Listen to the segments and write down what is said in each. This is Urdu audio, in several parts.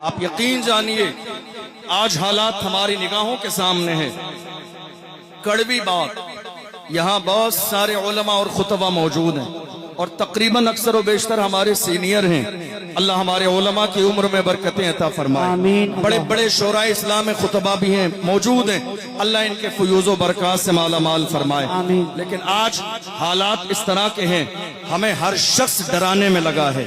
آپ یقین جانیے آج حالات ہماری نگاہوں کے سامنے ہیں. کڑوی بات، یہاں بہت سارے علماء اور خطبہ موجود ہیں اور تقریباً اکثر و بیشتر ہمارے سینئر ہیں. اللہ ہمارے علماء کی عمر میں برکتیں عطا فرمائے. بڑے بڑے شورائے اسلام خطبہ بھی ہیں، موجود ہیں. اللہ ان کے فیوز و برکات سے مالا مال فرمائے. لیکن آج حالات اس طرح کے ہیں، ہمیں ہر شخص ڈرانے میں لگا ہے.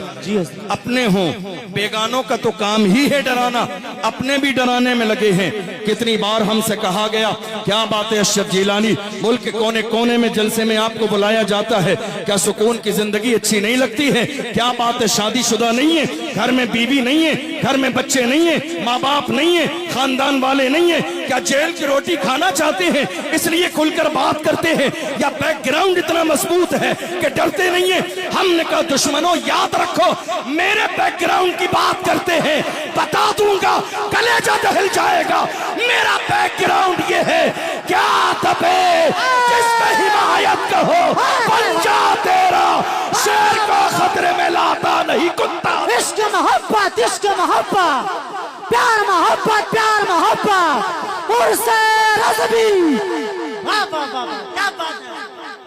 اپنے ہوں بیگانوں کا تو کام ہی ہے ڈرانا، اپنے بھی ڈرانے میں لگے ہیں. کتنی بار ہم سے کہا گیا کیا بات ہے اشرف جیلانی، ملک کے کونے کونے میں جلسے میں آپ کو بلایا جاتا ہے، کیا سکون کی زندگی اچھی نہیں لگتی ہے؟ کیا بات ہے شادی شدہ نہیں ہے، گھر میں بیوی نہیں ہے، گھر میں بچے نہیں ہیں، ماں باپ نہیں ہیں، خاندان والے نہیں ہیں؟ کیا جیل کی روٹی کھانا چاہتے ہیں اس لیے کھل کر بات کرتے ہیں، یا بیک گراؤنڈ اتنا مضبوط ہے کہ ڈرتے نہیں ہیں؟ ہم نے کہا دشمنوں یاد رکھو، میرے بیک گراؤنڈ کی بات کرتے ہیں، بتا دوں گا کلیجہ دہل جائے گا. میرا بیک گراؤنڈ یہ ہے، کیا دبے جس پہ حمایت کہو بن جا تیرا، شیر کو خطرے میں لاتا نہیں کتا. عشق محبت، عشق محبت، پیار محبت، پیار محبت، عرص رضوی. واہ واہ واہ، کیا بات ہے،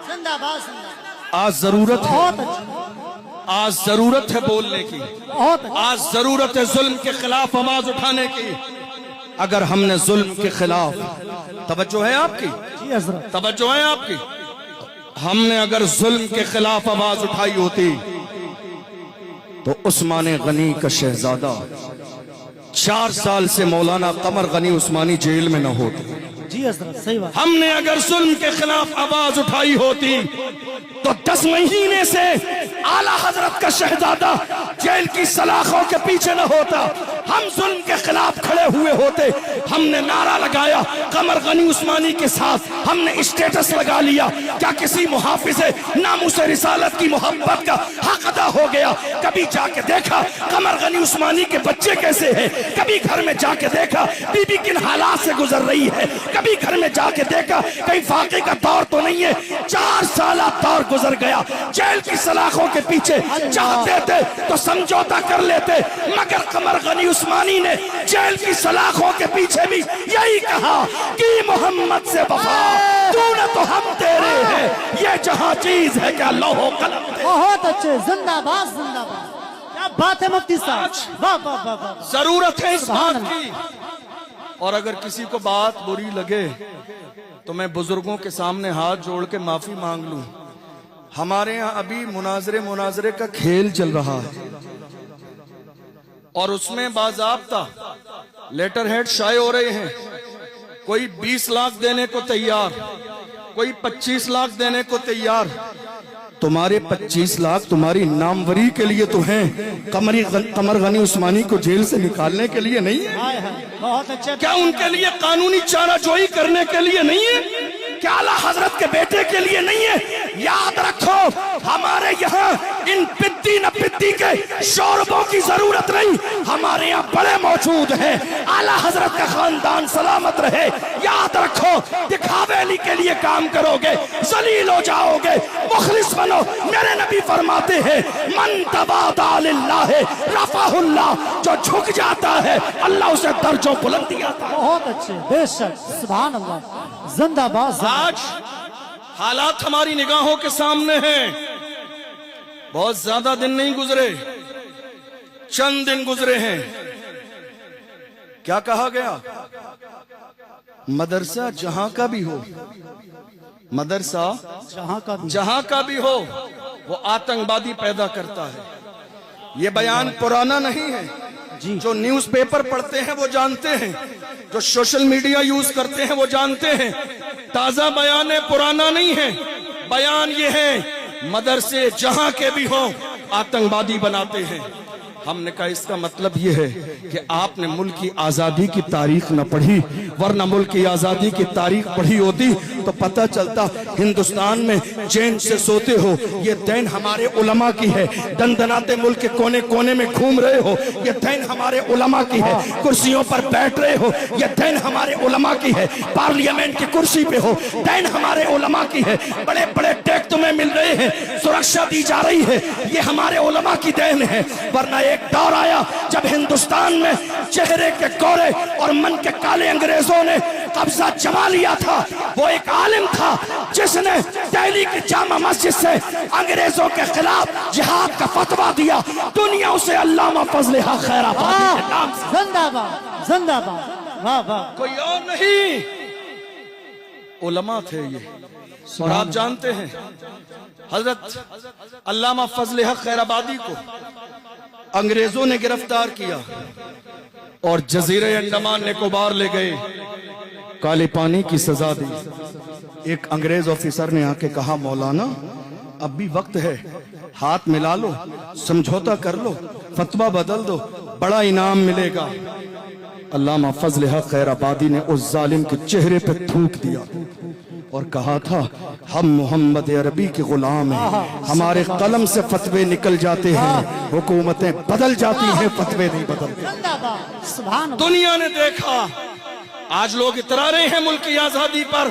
زندہ باد زندہ باد. آج ضرورت ہے، بہت اچھا، آج ضرورت ہے بولنے کی، بہت اچھا. آج ضرورت ہے ظلم کے خلاف آواز اٹھانے کی. اگر ہم نے ظلم کے خلاف، توجہ ہے آپ کی، جی حضرت، توجہ ہے آپ کی، ہم نے اگر ظلم کے خلاف آواز اٹھائی ہوتی تو عثمان غنی کا شہزادہ 4 سال سے مولانا قمر غنی عثمانی جیل میں نہ ہوتے. جی حضرت، صحیح بات. ہم نے اگر ظلم کے خلاف آواز اٹھائی ہوتی تو 10 مہینے سے اعلیٰ حضرت کا شہزادہ جیل کی سلاخوں کے پیچھے نہ ہوتا. ہم ظلم کے خلاف کھڑے ہوئے ہوتے. ہم نے نعرہ لگایا قمر غنی عثمانی کے ساتھ، ہم نے اسٹیٹس لگا لیا. کیا کسی محافظ ناموس رسالت کی محبت کا حق ادا ہو گیا؟ کبھی جا کے دیکھا قمر غنی عثمانی کے بچے کیسے ہیں؟ کبھی گھر میں جا کے دیکھا بی بی کن حالات سے گزر رہی ہے؟ کبھی گھر میں جا کے دیکھا کہیں فاقے کا دور تو نہیں ہے؟ 4 سالہ دور گزر گیا. جیل کی سلاخوں کے پیچھے چاہتے تھے تو سمجھوتا کر لیتے، مگر قمر غنی عثمانی نے جیل کی سلاخوں کے پیچھے بھی یہی کہا کہ محمد سے وفا تو نہ تو ہم تیرے ہیں، یہ جہاں چیز ہے کیا لوح و قلم. بہت اچھے، زندہ باد زندہ باد. کیا بات ہے مفتی صاحب، واہ واہ واہ واہ. ضرورت ہے اس بات کی. اور اگر کسی کو بات بری لگے تو میں بزرگوں کے سامنے ہاتھ جوڑ کے معافی مانگ لوں. ہمارے ہاں ابھی مناظرے کا کھیل چل رہا ہے اور اس میں باضابطہ لیٹر ہیڈ شائع ہو رہے ہیں. کوئی 20 لاکھ دینے کو تیار، کوئی 25 لاکھ دینے کو تیار. تمہارے 25 لاکھ تمہاری ناموری کے لیے تو ہیں، قمر غنی عثمانی کو جیل سے نکالنے کے لیے نہیں ہے. بہت اچھا. کیا ان کے لیے قانونی چارہ جوئی کرنے کے لیے نہیں ہے؟ کیا اعلیٰ حضرت کے بیٹے کے لیے نہیں ہے؟ یاد رکھو ہمارے یہاں ان پدی نہ پدی کے شوربوں کی ضرورت نہیں، ہمارے یہاں بڑے موجود ہیں. اعلیٰ حضرت کا خاندان سلامت رہے. یاد رکھو دکھاوے علی کے لیے کام کرو گے ذلیل ہو جاؤ گے. مخلص بنو. میرے نبی فرماتے ہیں من تواضع للہ رفعہ اللہ، جو جھک جاتا ہے اللہ اسے درجوں بلندی عطا. بہت اچھے، بے شک، سبحان اللہ، زندہ باد. آج حالات ہماری نگاہوں کے سامنے ہیں. بہت زیادہ دن نہیں گزرے، چند دن گزرے ہیں. کیا کہا گیا؟ مدرسہ جہاں کا بھی ہو، مدرسہ جہاں کا بھی ہو وہ آتنکوادی پیدا کرتا ہے. یہ بیان پرانا نہیں ہے. جو نیوز پیپر پڑھتے ہیں وہ جانتے ہیں، جو سوشل میڈیا یوز کرتے ہیں وہ جانتے ہیں. تازہ بیان ہے، پرانا نہیں ہے. بیان یہ ہے مدرسے جہاں کے بھی ہوں آتنکوادی بناتے ہیں. ہم نے کہا اس کا مطلب یہ ہے کہ آپ نے ملک کی آزادی کی تاریخ نہ پڑھی، ورنہ ملک کی آزادی کی تاریخ پڑھی ہوتی تو پتہ چلتا ہندوستان میں چین سے سوتے ہو یہ دین ہمارے علماء کی ہے، دندناتے ملک کے کونے کونے میں گھوم رہے ہو یہ دین ہمارے علماء کی ہے، کرسیوں پر بیٹھ رہے ہو یہ دین ہمارے علماء کی ہے، پارلیمنٹ کی کرسی پہ ہو دین ہمارے علماء کی ہے، بڑے بڑے ٹیک تمہیں مل رہے ہیں، سرکشا دی جا رہی ہے، یہ ہمارے علماء کی دین ہے۔ ورنہ ایک دور آیا جب ہندوستان میں چہرے کے کورے اور من کے کالے انگریزوں نے قبضہ جما لیا تھا۔ وہ ایک عالم تھا جس نے دہلی کی جامع مسجد سے انگریزوں کے خلاف جہاد کا فتویٰ دیا، دنیا اسے علامہ فضل حق خیر آبادی کے نام سے۔ زندہ باد زندہ باد، واہ واہ، کوئی اور نہیں، علماء تھے یہ۔ اور آپ جانتے ہیں حضرت علامہ فضل حق خیر آبادی کو انگریزوں نے گرفتار کیا اور جزیرہ انڈمان نکوبار لے گئے، کالے پانی کی سزا دی۔ ایک انگریز آفیسر نے آ کے کہا مولانا اب بھی وقت ہے، ہاتھ ملا لو، سمجھوتا کر لو، فتویٰ بدل دو، بڑا انعام ملے گا۔ علامہ فضل حق خیر آبادی نے اس ظالم کے چہرے پہ تھوک دیا اور کہا تھا ہم محمد عربی کے غلام ہیں، ہمارے قلم سے فتوے نکل جاتے ہیں، حکومتیں بدل جاتی ہیں، فتوے نہیں بدلتے۔ زندہ باد، سبحان اللہ۔ دنیا نے دیکھا، آج لوگ اترا رہے ہیں ملک کی آزادی پر،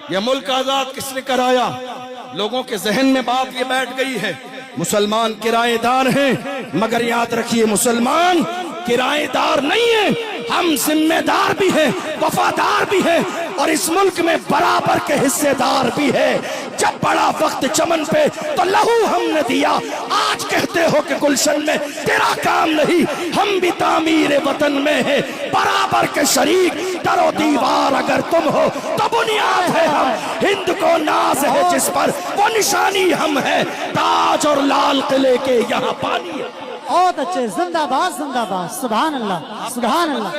یہ ملک آزاد کس نے کرایا؟ لوگوں کے ذہن میں بات یہ بیٹھ گئی ہے مسلمان کرائے دار ہیں، مگر یاد رکھیے مسلمان کرائے دار نہیں ہیں، ہم ذمہ دار بھی ہیں، وفادار بھی ہیں، اور اس ملک میں برابر کے حصے دار بھی ہے۔ جب بڑا وقت چمن پہ تو لہو ہم نے دیا، آج کہتے ہو کہ گلشن میں تیرا کام نہیں، ہم بھی تعمیر وطن میں ہیں، برابر کے شریک، در و دیوار اگر تم ہو تو بنیاد ہے ہم، ہند کو ناز ہے جس پر وہ نشانی ہم ہے، تاج اور لال قلعے کے یہاں پانی ہے۔ بہت اچھے، زندہ باد، سبحان اللہ، سبحان اللہ۔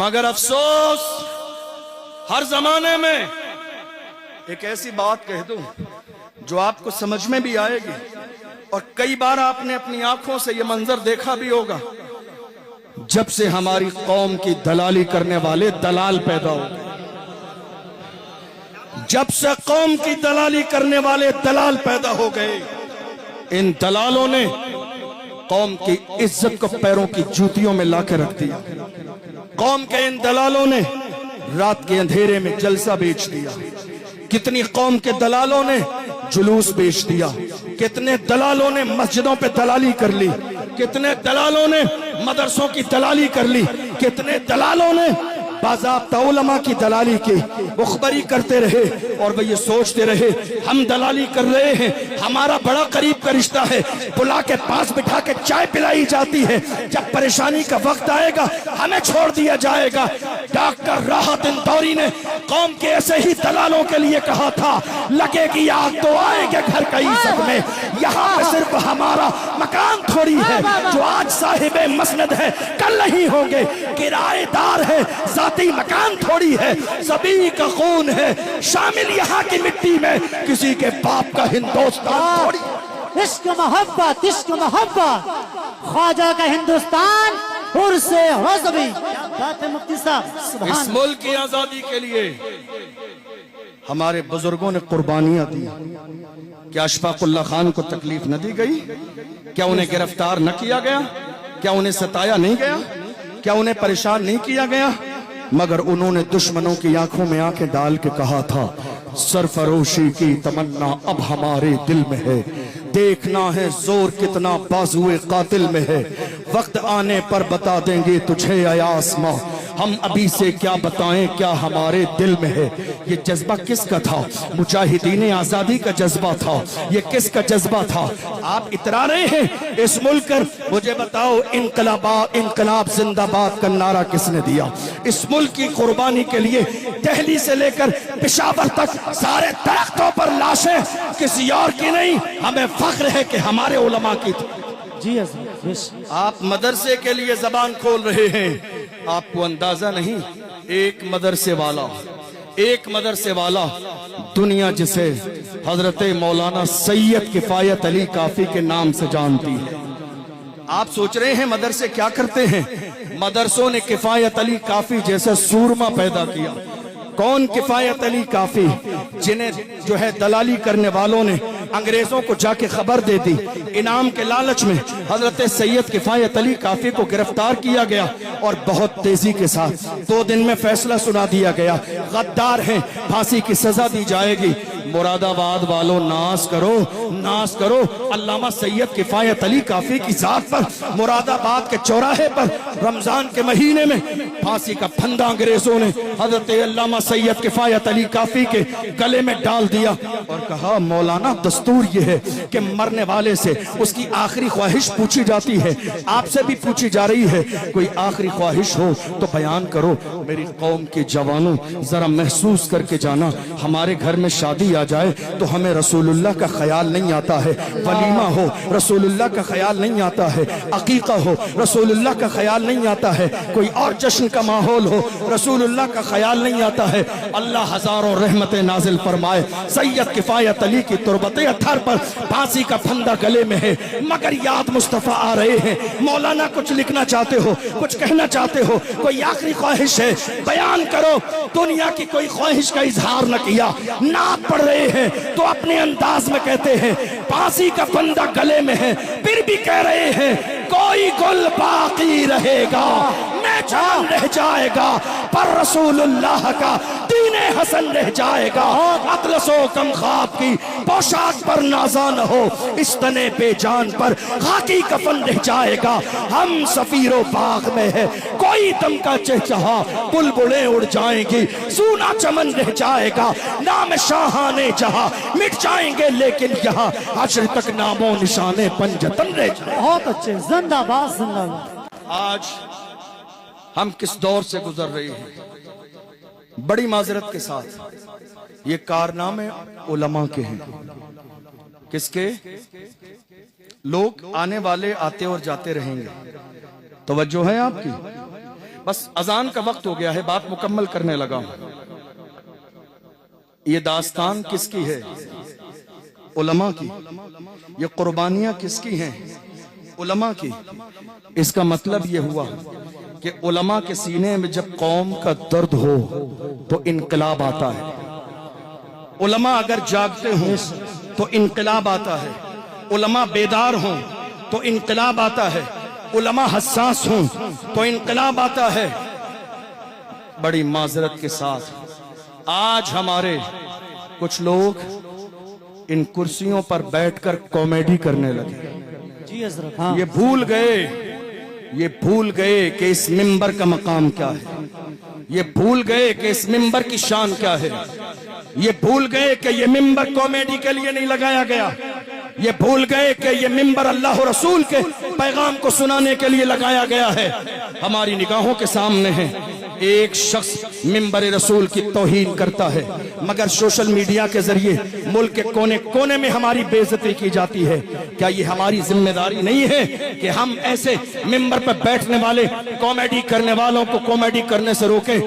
مگر افسوس ہر زمانے میں ایک ایسی بات کہہ دوں جو آپ کو سمجھ میں بھی آئے گی، اور کئی بار آپ نے اپنی آنکھوں سے یہ منظر دیکھا بھی ہوگا، جب سے ہماری قوم کی دلالی کرنے والے دلال پیدا ہو گئے، جب سے قوم کی دلالی کرنے والے دلال پیدا ہو گئے، ان دلالوں نے قوم کی عزت کو پیروں کی جوتیوں میں لا کے رکھ دیا۔ قوم کے ان دلالوں نے رات کے اندھیرے میں جلسہ بیچ دیا، کتنی قوم کے دلالوں نے جلوس بیچ دیا، کتنے دلالوں نے مسجدوں پہ دلالی کر لی، کتنے دلالوں نے مدرسوں کی دلالی کر لی، کتنے دلالوں نے باضابطہ علماء کی دلالی کی، مخبری کرتے رہے اور وہ یہ سوچتے رہے ہم دلالی کر رہے ہیں، ہمارا بڑا قریب کا رشتہ ہے، بلا کے پاس بٹھا کے چائے پلائی جاتی ہے، جب پریشانی کا وقت آئے گا ہمیں چھوڑ دیا جائے گا۔ ڈاکٹر راحت اندوری نے قوم کے ایسے ہی دلالوں کے لیے کہا تھا لگے گی آگ تو آئیں گے گھر کئی عزت میں، یہاں پہ صرف ہمارا مکان تھوڑی ہے جو آج صاحب مسند ہے کل نہیں ہوں گے، کرائے دار ہے ذاتی مکان تھوڑی ہے، سبھی کا خون ہے شامل یہاں کی مٹی میں، کسی کے باپ کا ہندوستان تھوڑی ہے۔ عشق محبت، عشق محبت، خواجہ کا ہندوستان عرص رضوی۔ بات ہے مفتی صاحب، سبحان اس ملک کی آزادی کے لیے ہمارے بزرگوں نے قربانیاں دی، کیا اشفاق اللہ خان کو تکلیف نہ دی گئی؟ کیا انہیں گرفتار نہ کیا گیا؟ کیا انہیں ستایا نہیں گیا؟ کیا انہیں پریشان نہیں کیا گیا؟ مگر انہوں نے دشمنوں کی آنکھوں میں آنکھیں ڈال کے کہا تھا سرفروشی کی تمنا اب ہمارے دل میں ہے، دیکھنا ہے زور کتنا بازوئے قاتل میں ہے، وقت آنے پر بتا دیں گے تجھے اے آسماں، ہم ابھی سے کیا بتائیں کیا ہمارے دل میں ہے۔ یہ جذبہ کس کا تھا؟ مجاہدین آزادی کا جذبہ تھا۔ یہ کس کا جذبہ تھا؟ آپ اترا رہے ہیں اس ملک کر، مجھے بتاؤ انقلاب زندہ باد کا نعرہ کس نے دیا؟ اس ملک کی قربانی کے لیے دہلی سے لے کر پشاور تک سارے درختوں پر لاشیں کسی اور کی نہیں، ہمیں فخر ہے کہ ہمارے علماء کی تھی۔ جی حضرت، آپ مدرسے کے لیے زبان کھول رہے ہیں، آپ کو اندازہ نہیں ایک مدرسے والا دنیا جسے حضرت مولانا سید کفایت علی کافی کے نام سے جانتی ہے۔ آپ سوچ رہے ہیں مدرسے کیا کرتے ہیں؟ مدرسوں نے کفایت علی کافی جیسے سورما پیدا کیا۔ کون کفایت علی کافی، جنہیں جو ہے دلالی کرنے والوں نے انگریزوں کو جا کے خبر دے دی، انعام کے لالچ میں حضرت سید کفایت علی کافی کو گرفتار کیا گیا اور بہت تیزی کے ساتھ 2 دن میں فیصلہ سنا دیا گیا، غدار ہیں، پھانسی کی سزا دی جائے گی۔ مراد آباد والوں ناز کرو، ناز کرو، علامہ سید کفایت علی کافی کی ذات پر مراد آباد کے چوراہے پر رمضان کے مہینے میں پھانسی کا پھندا انگریزوں نے حضرت علامہ سید کفایت علی کافی کے گلے میں ڈال دیا اور کہا مولانا دستور یہ ہے کہ مرنے والے سے اس کی آخری خواہش پوچھی جاتی ہے، آپ سے بھی پوچھی جا رہی ہے، کوئی آخری خواہش ہو تو بیان کرو۔ میری قوم کے جوانوں ذرا محسوس کر کے جانا، ہمارے گھر میں شادی آ جائے تو ہمیں رسول اللہ کا خیال نہیں آتا ہے، ولیمہ ہو رسول اللہ کا خیال نہیں آتا ہے، عقیقہ ہو رسول اللہ کا خیال نہیں آتا ہے، کوئی اور جشن کا ماحول ہو رسول اللہ کا خیال نہیں آتا ہے۔ اللہ ہزاروں رحمتیں نازل فرمائے، سید کفایت علی کی تربت اطہر پر پھانسی کا پھندا گلے میں ہے، مگر یاد مصطفیٰ آ رہے ہیں۔ مولانا کچھ لکھنا چاہتے ہو، کچھ کہنا چاہتے ہو، کوئی آخری خواہش ہے بیان کرو۔ دنیا کی کوئی خواہش کا اظہار نہ کیا، نعت پڑھ رہے ہیں تو اپنے انداز میں کہتے ہیں پھانسی کا پھندا گلے میں ہے، پھر بھی کہہ رہے ہیں کوئی گل باقی رہے گا، میں جان رہ جائے گا، پر رسول اللہ کا دین حسن رہ جائے گا۔ اطلس و کم خواب کی پوشاک پر نازا نہ ہو، اس تنے پہ جان پر خاکی کفن رہ جائے گا۔ ہم سفیر و باغ میں ہے، کوئی دم کا چہچہا، بلبلیں اڑ جائیں گی، سونا چمن رہ جائے گا۔ نام شاہانے جہاں مٹ جائیں گے، لیکن یہاں حشر تک نام و نشانے پنجتن رہ جائیں۔ بہت اچھے، زندہ باد زندہ باد۔ آج ہم کس دور سے گزر رہے ہیں، بڑی معذرت کے ساتھ یہ کارنامے علماء کے ہیں۔ کس کے؟ لوگ آنے والے آتے اور جاتے رہیں گے، توجہ ہے آپ کی؟ بس اذان کا وقت ہو گیا ہے، بات مکمل کرنے لگا ہوں۔ یہ داستان کس کی ہے؟ علماء کی۔ یہ قربانیاں کس کی ہیں؟ علماء کی۔ اس کا مطلب یہ ہوا کہ علماء کے سینے میں جب قوم کا درد ہو تو انقلاب آتا ہے۔ علماء اگر جاگتے ہوں تو انقلاب آتا ہے، علماء بیدار ہوں تو انقلاب آتا ہے، علماء حساس ہوں تو انقلاب آتا ہے۔ بڑی معذرت کے ساتھ آج ہمارے کچھ لوگ ان کرسیوں پر بیٹھ کر کامیڈی کرنے لگے۔ جی حضرت، ہاں، یہ بھول گئے کہ اس منبر کا مقام کیا ہے، یہ بھول گئے کہ اس منبر کی شان کیا ہے، یہ بھول گئے کہ یہ منبر کامیڈی کے لیے نہیں لگایا گیا، یہ بھول گئے کہ یہ منبر اللہ و رسول کے پیغام کو سنانے کے لیے لگایا گیا ہے۔ ہماری نگاہوں کے سامنے ہے ایک شخص منبر رسول کی توہین کرتا ہے، مگر سوشل میڈیا کے ذریعے ملک کے کونے کونے میں ہماری بے عزتی کی جاتی ہے۔ کیا یہ ہماری ذمہ داری نہیں ہے کہ ہم ایسے منبر پر بیٹھنے والے کامیڈی کرنے والوں کو کامیڈی کرنے سے روکیں؟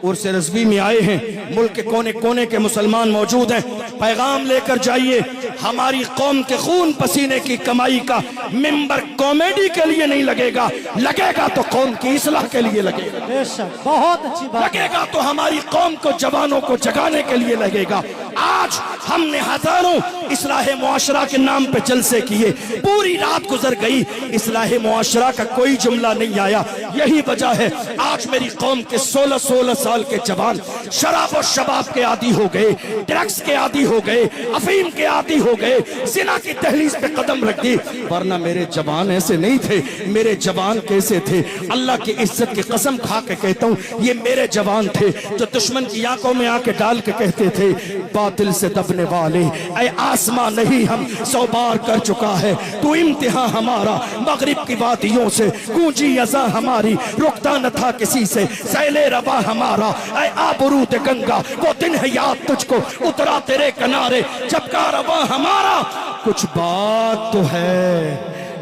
عرس رضوی میں آئے ہیں، ملک کے کونے کونے کے مسلمان موجود ہیں، پیغام لے کر جائیے۔ ہماری قوم کے خون پسینے کی کمائی کا منبر کامیڈی کے لیے نہیں لگے گا، لگے گا تو قوم کی اصلاح کے لیے لگے گا، بے شک، بہت اچھی بات۔ لگے گا تو ہماری قوم کو جوانوں کو جگانے کے لیے لگے گا۔ آج ہم نے ہزاروں اصلاح معاشرہ کے نام پہ جلسے کیے، پوری رات گزر گئی، اصلاح معاشرہ کا کوئی جملہ نہیں آیا۔ یہی وجہ ہے آج میری قوم کے 16 سال کے جوان شراب و شباب کے عادی ہو گئے، ڈرگز کے عادی ہو گئے، افیم کے عادی ہو گئے، زنا کی دہلیز پہ قدم رکھ دی۔ ورنہ میرے جوان ایسے نہیں تھے۔ میرے جوان کیسے تھے؟ اللہ کی عزت کی قسم کھا کے کہتا ہوں، یہ میرے جوان تھے جو دشمن کی آنکھوں میں آ کے ڈال کے کہتے تھے باطل سے دبنے والے، اے آسمان نہیں ہم 100 بار کر چکا ہے تو امتحان ہمارا، مغرب کی وادیوں سے گونجی اذان ہماری، رکتا نہ تھا کسی سے سیل روا ہمارا، اے آبرود گنگا وہ دن ہے یاد تجھ کو اترا تیرے کنارے جب کارواں ہمارا۔ کچھ بات تو ہے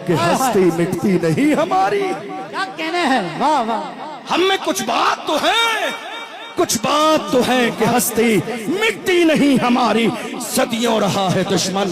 کہ ہستی مٹتی نہیں ہماری، کیا کہنے ہیں، واہ واہ۔ ہم میں کچھ بات تو ہے، کچھ بات تو ہے کہ ہستی مٹتی نہیں ہماری۔ صدیوں رہا ہے دشمن